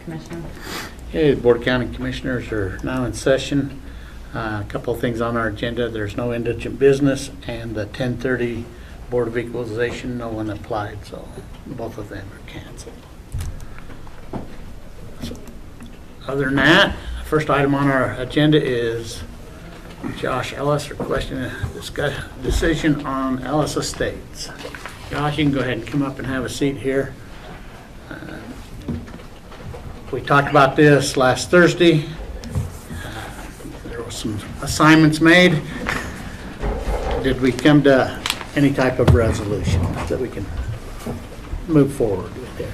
Commissioner. Okay, the Board of County Commissioners are now in session. A couple of things on our agenda. There's no indigent business, and the 10:30 Board of Equalization, no one applied, so both of them are canceled. So, other than that, first item on our agenda is Josh Ellis requesting a decision on Ellis Estates. Josh, you can go ahead and come up and have a seat here. We talked about this last Thursday. There were some assignments made. Did we come to any type of resolution that we can move forward with here?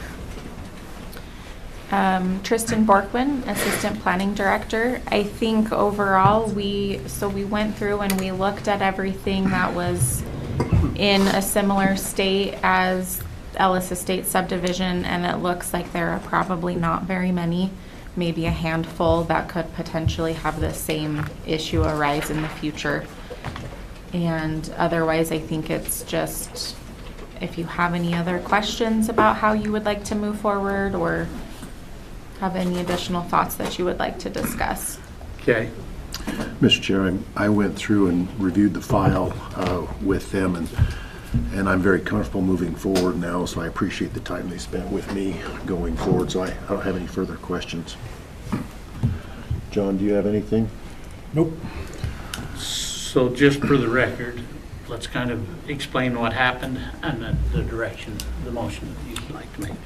Tristan Borkwin, Assistant Planning Director. I think overall we went through and we looked at everything that was in a similar state as Ellis Estate subdivision, and it looks like there are probably not very many, maybe a handful that could potentially have the same issue arise in the future. And otherwise, I think it's just, if you have any other questions about how you would like to move forward or have any additional thoughts that you would like to discuss. Okay. Mr. Chair, I went through and reviewed the file with them, and I'm very comfortable moving forward now, so I appreciate the time they spent with me going forward, so I don't have any further questions. John, do you have anything? Nope. So just for the record, let's kind of explain what happened and the direction, the motion that you'd like to make.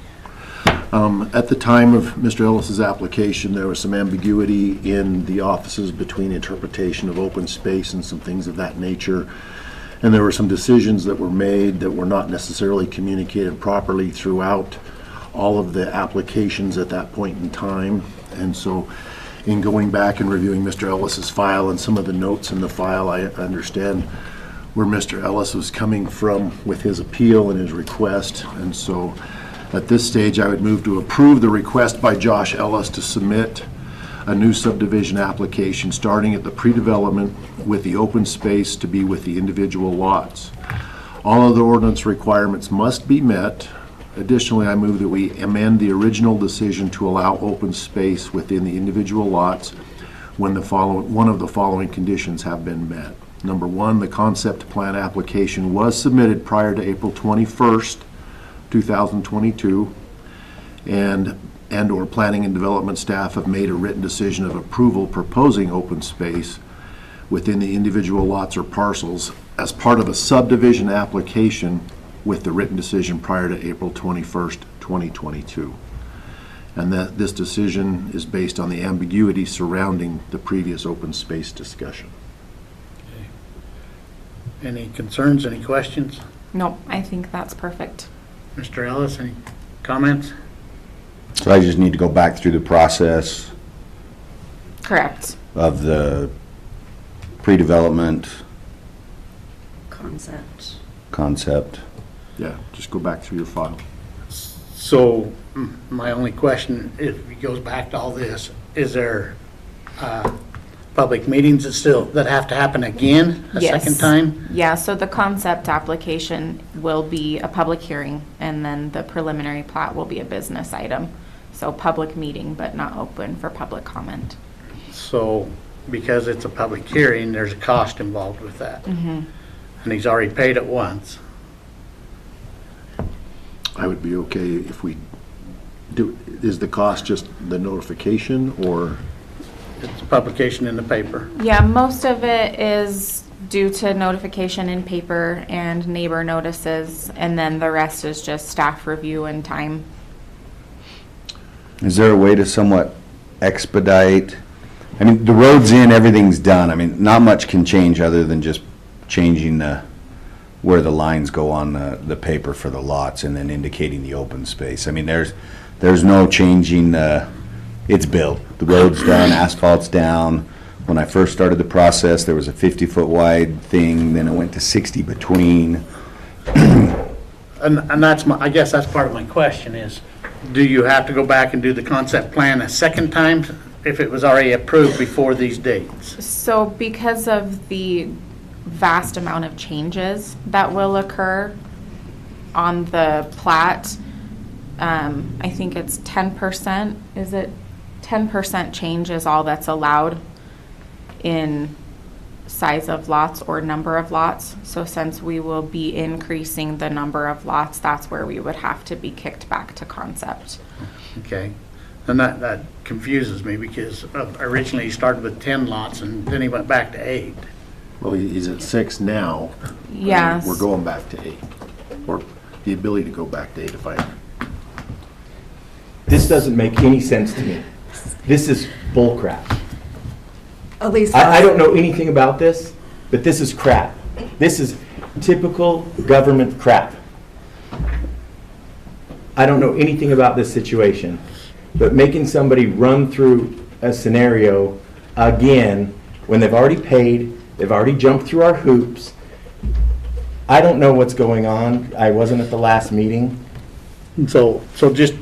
At the time of Mr. Ellis's application, there was some ambiguity in the offices between interpretation of open space and some things of that nature. And there were some decisions that were made that were not necessarily communicated properly throughout all of the applications at that point in time. And so in going back and reviewing Mr. Ellis's file and some of the notes in the file, I understand where Mr. Ellis was coming from with his appeal and his request. And so at this stage, I would move to approve the request by Josh Ellis to submit a new subdivision application starting at the pre-development with the open space to be with the individual lots. All of the ordinance requirements must be met. Additionally, I move that we amend the original decision to allow open space within the individual lots when one of the following conditions have been met. Number one, the concept plan application was submitted prior to April 21st, 2022, and or planning and development staff have made a written decision of approval proposing open space within the individual lots or parcels as part of a subdivision application with the written decision prior to April 21st, 2022. And that this decision is based on the ambiguity surrounding the previous open space discussion. Okay. Any concerns, any questions? Nope, I think that's perfect. Mr. Ellis, any comments? So I just need to go back through the process Correct. of the pre-development concept. Yeah, just go back through your file. So my only question, if it goes back to all this, is there public meetings that have to happen again a Yes. second time? Yeah, so the concept application will be a public hearing, and then the preliminary plat will be a business item. So public meeting, but not open for public comment. So because it's a public hearing, there's a cost involved with that. Mm-hmm. And he's already paid it once. I would be okay if we do, is the cost just the notification or? It's a publication in the paper. Yeah, most of it is due to notification in paper and neighbor notices, and then the rest is just staff review and time. Is there a way to somewhat expedite? I mean, the road's in, everything's done. I mean, not much can change other than just changing where the lines go on the paper for the lots and then indicating the open space. I mean, there's no changing, it's built. The road's done, asphalt's down. When I first started the process, there was a 50-foot wide thing, then it went to 60 between. And that's I guess that's part of my question is, do you have to go back and do the concept plan a second time if it was already approved before these dates? So because of the vast amount of changes that will occur on the plat, I think it's 10%, is it? 10% change is all that's allowed in size of lots or number of lots. So since we will be increasing the number of lots, that's where we would have to be kicked back to concept. Okay. And that confuses me because originally he started with 10 lots and then he went back to 8. Well, he's at 6 now. Yes. We're going back to 8, or the ability to go back to 8 if I, This doesn't make any sense to me. This is bullcrap. Elise I don't know anything about this, but this is crap. This is typical government crap. I don't know anything about this situation, but making somebody run through a scenario again when they've already paid, they've already jumped through our hoops. I don't know what's going on. I wasn't at the last meeting. And so just,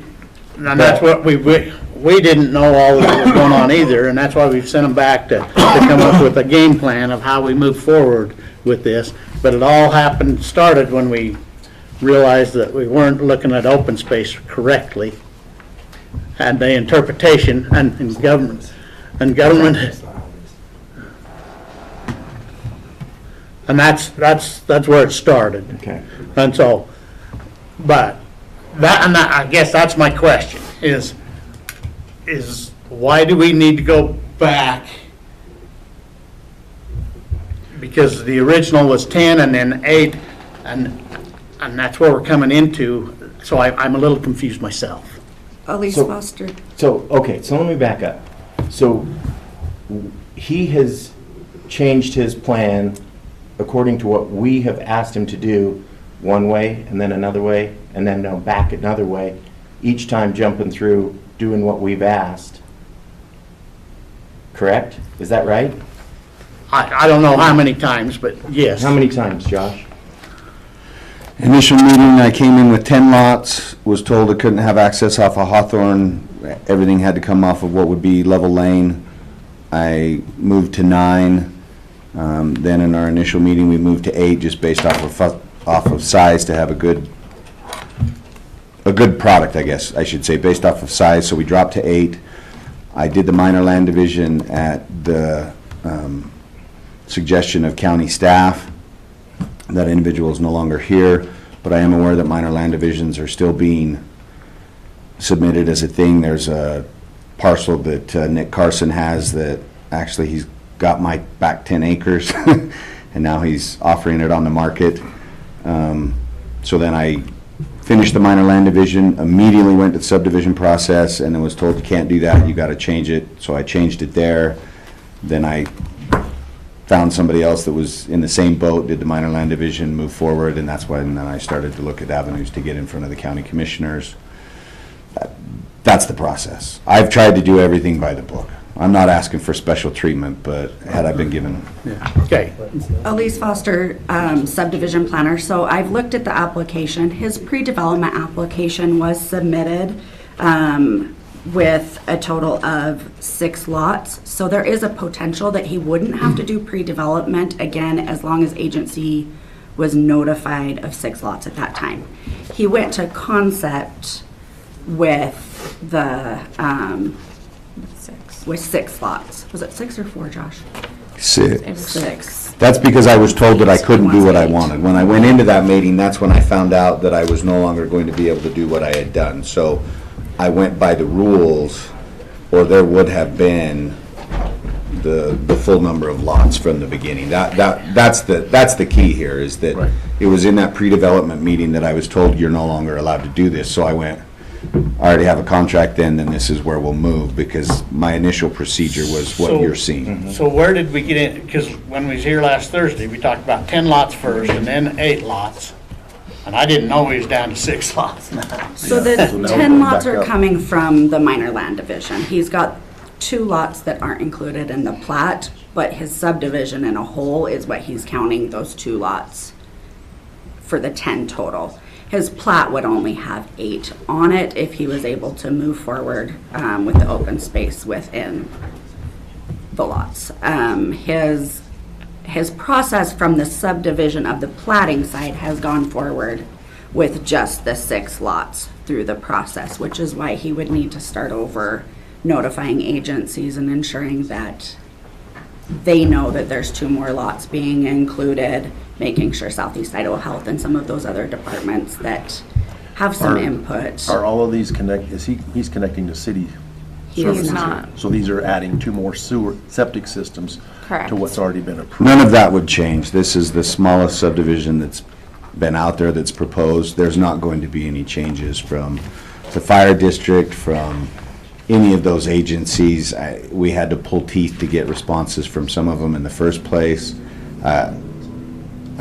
and that's what we didn't know all that was going on either, and that's why we've sent them back to come up with a game plan of how we move forward with this. But it all started when we realized that we weren't looking at open space correctly, and the interpretation and government, and that's where it started. Okay. And so, but I guess that's my question, is why do we need to go back? Because the original was 10 and then 8, and that's where we're coming into, so I'm a little confused myself. Elise So- Foster. So, okay, so let me back up. So he has changed his plan according to what we have asked him to do, one way and then another way, and then no, back another way, each time jumping through, doing what we've asked. Correct? Is that right? I don't know how many times, but yes. How many times, Josh? Initial meeting, I came in with 10 lots, was told I couldn't have access off of Hawthorne. Everything had to come off of what would be level lane. I moved to 9. Then in our initial meeting, we moved to 8 just based off of size to have a good product, I guess I should say, based off of size. So we dropped to 8. I did the minor land division at the suggestion of county staff. That individual is no longer here, but I am aware that minor land divisions are still being submitted as a thing. There's a parcel that Nick Carson has that actually he's got my back 10 acres and now he's offering it on the market. So then I finished the minor land division, immediately went to the subdivision process, and then was told you can't do that, you got to change it. So I changed it there. Then I found somebody else that was in the same boat, did the minor land division, moved forward, and that's when then I started to look at avenues to get in front of the county commissioners. That's the process. I've tried to do everything by the book. I'm not asking for special treatment, but had I been given. Yeah. Okay. Elise Foster, subdivision planner. So I've looked at the application. His pre-development application was submitted with a total of 6 lots. So there is a potential that he wouldn't have to do pre-development again as long as agency was notified of 6 lots at that time. He went to concept with the, with 6 lots. Was it 6 or 4, Josh? 6. 6. That's because I was told that I couldn't do what I wanted. When I went into that meeting, that's when I found out that I was no longer going to be able to do what I had done. So I went by the rules, or there would have been the full number of lots from the beginning. That's the key here, is that Right. it was in that pre-development meeting that I was told you're no longer allowed to do this. So I went, I already have a contract then this is where we'll move, because my initial procedure was what So- you're seeing. So where did we get in? Because when we was here last Thursday, we talked about 10 lots first and then 8 lots. And I didn't know he was down to 6 lots now. So the So now we're 10 going lots back are up. coming from the minor land division. He's got 2 lots that aren't included in the plat, but his subdivision in a whole is what he's counting, those 2 lots for the 10 total. His plat would only have 8 on it if he was able to move forward with the open space within the lots. His process from the subdivision of the platting side has gone forward with just the 6 lots through the process, which is why he would need to start over notifying agencies and ensuring that they know that there's 2 more lots being included, making sure Southeast Idaho Health and some of those other departments that have some input. Are all of these he's connecting to city? He He's is not. So these are adding 2 more septic systems Correct. to what's already been approved? None of that would change. This is the smallest subdivision that's been out there that's proposed. There's not going to be any changes from the fire district, from any of those agencies. We had to pull teeth to get responses from some of them in the first place. I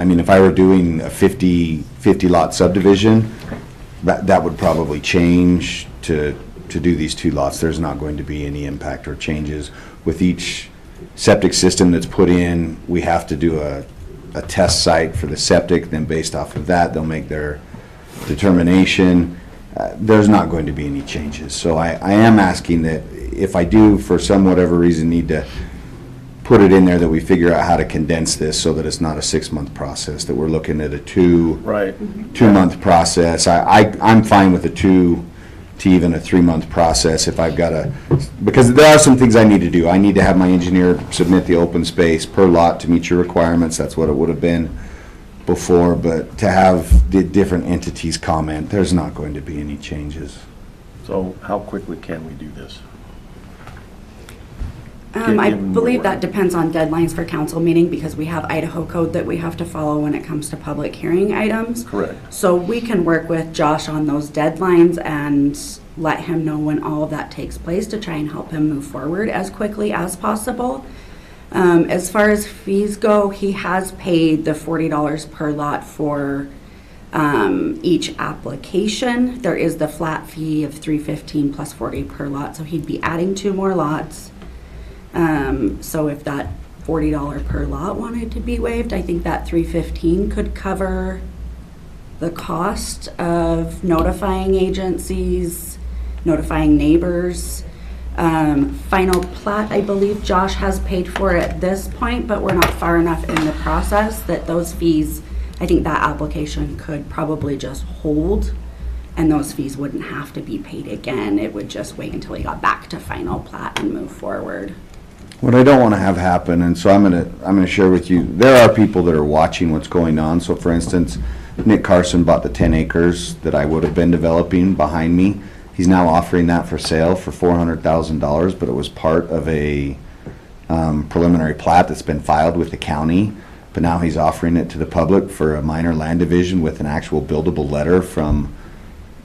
mean, if I were doing a 50 lot subdivision, that would probably change to do these 2 lots. There's not going to be any impact or changes. With each septic system that's put in, we have to do a test site for the septic, then based off of that, they'll make their determination. There's not going to be any changes. So I am asking that if I do, for some whatever reason, need to put it in there, that we figure out how to condense this so that it's not a 6-month process, that we're looking at a 2-month process. I'm fine with a 2 to even a 3-month process if I've got because there are some things I need to do. I need to have my engineer submit the open space per lot to meet your requirements. That's what it would have been before, but to have the different entities comment, there's not going to be any changes. So how quickly can we do this? I Given believe where that depends on deadlines for council meeting because we have Idaho code that we have to follow when it comes to public hearing items. Correct. So we can work with Josh on those deadlines and let him know when all of that takes place to try and help him move forward as quickly as possible. As far as fees go, he has paid the $40 per lot for each application. There is the flat fee of $315 plus $40 per lot, so he'd be adding 2 more lots. So if that $40 per lot wanted to be waived, I think that $315 could cover the cost of notifying agencies, notifying neighbors. Final plat, I believe Josh has paid for at this point, but we're not far enough in the process that those fees, I think that application could probably just hold and those fees wouldn't have to be paid again. It would just wait until he got back to final plat and move forward. What I don't want to have happen, and so I'm gonna share with you, there are people that are watching what's going on. So for instance, Nick Carson bought the 10 acres that I would have been developing behind me. He's now offering that for sale for $400,000, but it was part of a preliminary plat that's been filed with the county. But now he's offering it to the public for a minor land division with an actual buildable letter from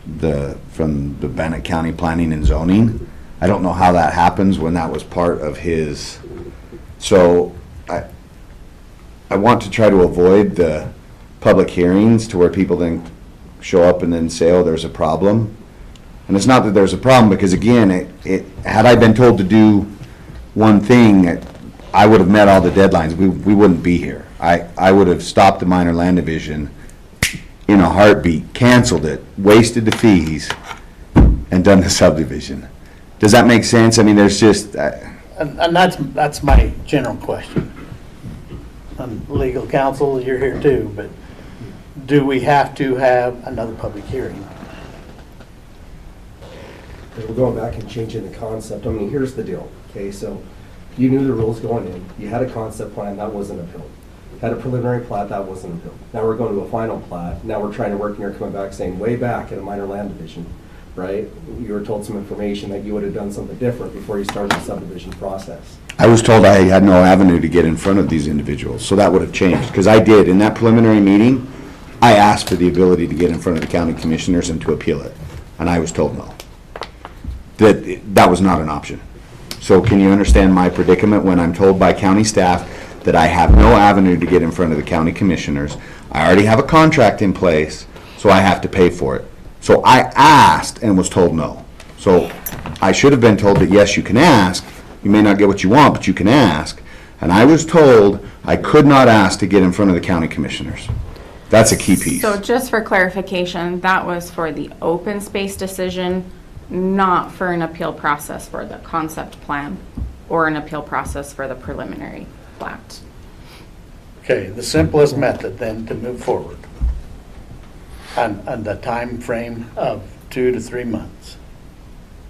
the Bannock County Planning and Zoning. I don't know how that happens when that was part of his. So I want to try to avoid the public hearings to where people then show up and then say, oh, there's a problem. And it's not that there's a problem, because again, had I been told to do one thing, I would have met all the deadlines. We wouldn't be here. I would have stopped the minor land division in a heartbeat, canceled it, wasted the fees, and done the subdivision. Does that make sense? I mean, there's just... And that's my general question. And legal counsel, you're here too, but do we have to have another public hearing? We're going back and changing the concept. I mean, here's the deal, okay? So you knew the rules going in. You had a concept plan, that wasn't appealed. Had a preliminary plat, that wasn't appealed. Now we're going to a final plat. Now we're trying to work, and you're coming back saying way back at a minor land division, right? You were told some information that you would have done something different before you started the subdivision process. I was told I had no avenue to get in front of these individuals, so that would have changed. Because I did, in that preliminary meeting, I asked for the ability to get in front of the county commissioners and to appeal it, and I was told no. That was not an option. So can you understand my predicament when I'm told by county staff that I have no avenue to get in front of the county commissioners? I already have a contract in place, so I have to pay for it. So I asked and was told no. So I should have been told that yes, you can ask. You may not get what you want, but you can ask. And I was told I could not ask to get in front of the county commissioners. That's a key piece. So just for clarification, that was for the open space decision, not for an appeal process for the concept plan or an appeal process for the preliminary plat. Okay, the simplest method then to move forward. And the time frame of 2 to 3 months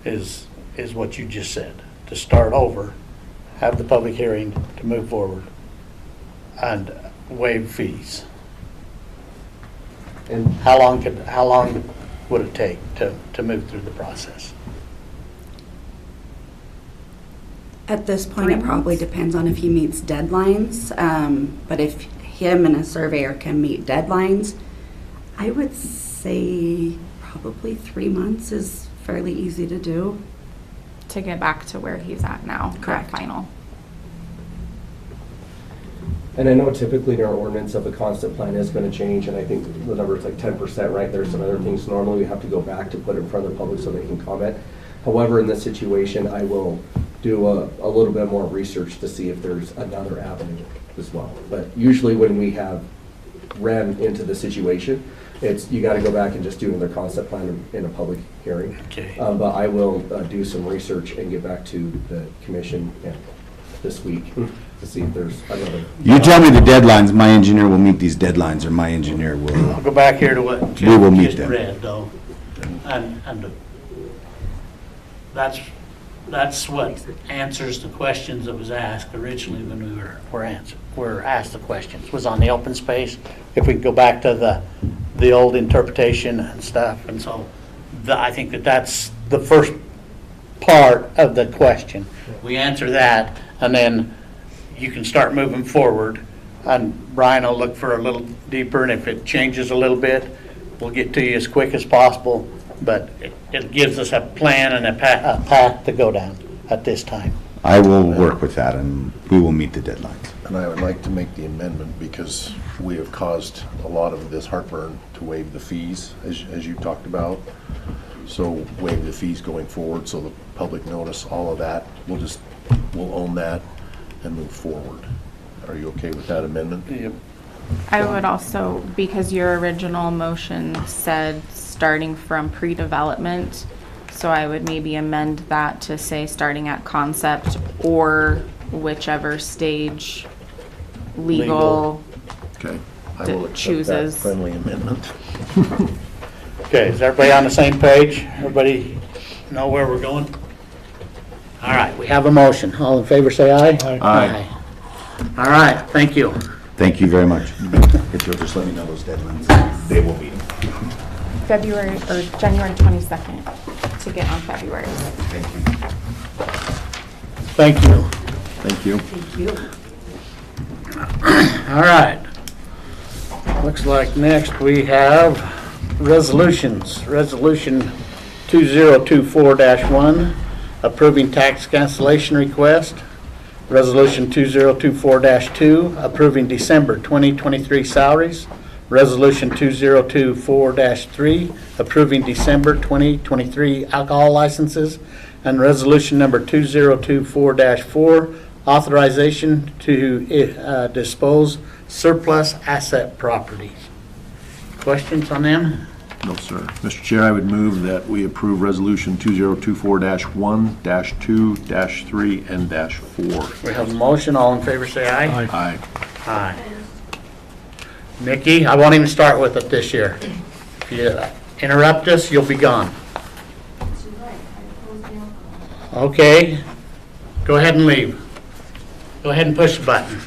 is what you just said, to start over, have the public hearing, to move forward, and waive fees. And How long would it take to move through the process? At this point, it probably depends on if he meets deadlines, but if him and a surveyor can meet deadlines, I would say probably 3 months is fairly easy to do. To get back to where he's at now, Correct. that final. And I know typically in our ordinance of a concept plan is gonna change, and I think the number is like 10%, right? There's some other things normally we have to go back to put in front of the public so they can comment. However, in this situation, I will do a little bit more research to see if there's another avenue as well. But usually when we have ran into the situation, it's, you gotta go back and just do another concept plan in a public hearing. Okay. But I will do some research and get back to the commission this week to see if there's another. You tell me the deadlines, my engineer will meet these deadlines, or my engineer I'll will. go back here to what We will Jim meet just them. read, though. And that's what answers the questions that was asked originally when we were asked the questions, was on the open space. If we go back to the old interpretation and stuff, and so I think that's the first part of the question. We answer that, and then you can start moving forward, and Brian will look for a little deeper, and if it changes a little bit, we'll get to you as quick as possible, but it gives us a plan and a path to go down at this time. I will work with that, and we will meet the deadlines. And I would like to make the amendment because we have caused a lot of this heartburn to waive the fees, as you talked about. So waive the fees going forward, so the public notice, all of that. We'll own that and move forward. Are you okay with that amendment? Yep. I would also, because your original motion said starting from pre-development, so I would maybe amend that to say starting at concept or whichever stage legal. Okay. I That will accept that chooses. friendly amendment. Okay, is everybody on the same page? Everybody know where we're going? All right, we have a motion. All in favor, say aye. Aye. All right, thank you. Thank you very much. If you'll just let me know those deadlines, they will be. February, or January 22nd to get on February. Thank you. Thank you. Thank you. Thank you. All right. Looks like next we have resolutions. Resolution 2024-1, approving tax cancellation request. Resolution 2024-2, approving December 2023 salaries. Resolution 2024-3, approving December 2023 alcohol licenses. And resolution number 2024-4, authorization to dispose surplus asset properties. Questions on them? No, sir. Mr. Chair, I would move that we approve Resolution 2024-1, -2, -3, and -4. We have a motion. All in favor, say aye. Aye. Aye. Nikki, I won't even start with it this year. If you interrupt us, you'll be gone. Okay. Go ahead and leave. Go ahead and push the button.